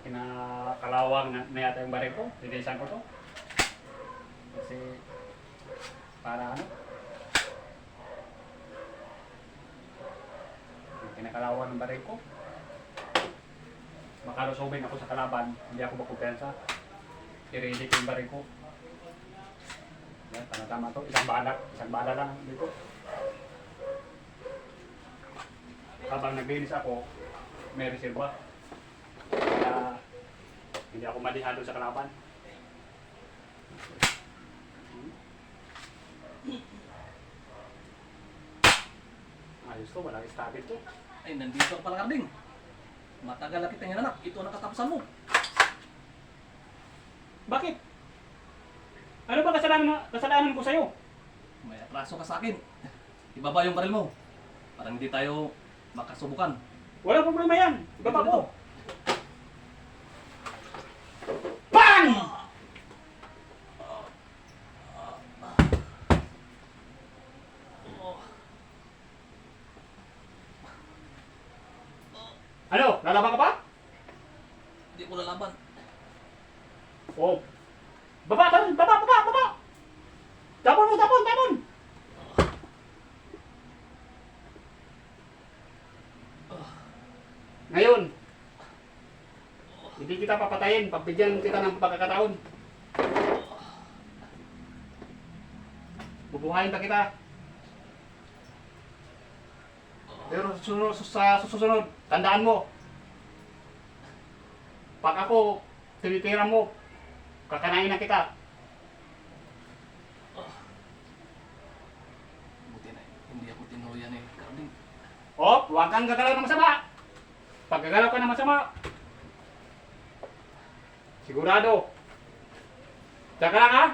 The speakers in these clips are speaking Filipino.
Kinakalawang na yata yung baril ko. Linisan ko to. Kasi para ano? Kinakalawang ng baril ko. Makalusubin ako sa kalaban. Hindi ako makumpensa. I-ready ko yung baril ko. Yan, tama-tama to. Isang bala lang dito. Habang naglinis ako, may reserva. Kaya hindi ako malihado sa kalaban. Ayos to, walang stabil to. Ay, nandito ka pala, Karding. Matagal na kitang hinanak. Ito ang nakatapusan mo. Bakit? Ano ba kasalanan ko sa'yo? May atraso ka sa akin. Ibaba yung baril mo. Para hindi tayo makasubukan. Walang problema yan. Ibaba Dito, ko. dito. Bang! Ano? Lalaban ka pa? Hindi ko lalaban. Oh. Baba! Tapon mo! Ngayon, hindi kita papatayin. Pagbigyan kita ng pagkakataon. Bubuhayin pa kita. Pero sa susunod, tandaan mo. Pag ako tinitira mo, kakanain na kita. Buti na, hindi ako tinuloyan eh, Karding. Oh, huwag kang gagalaw ng masama. Pag gagalaw ka ng masama, sigurado. Tsaka lang ha.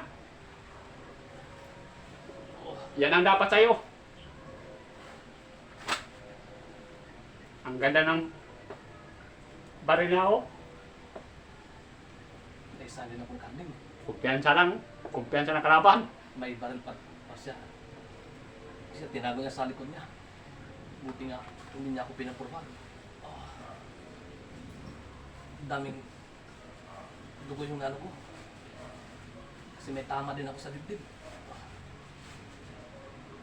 Yan ang dapat sa'yo. Ang ganda ng baril niya oh. Naisa din akong Karding. Kumpiyansa lang. Kumpiyansa ng kalaban. May baril pa siya. Kasi tinago niya sa likod niya. Buti nga, hindi niya ako pinapurban. Daming dugo yung ano ko. Kasi may tama din ako sa dibdib.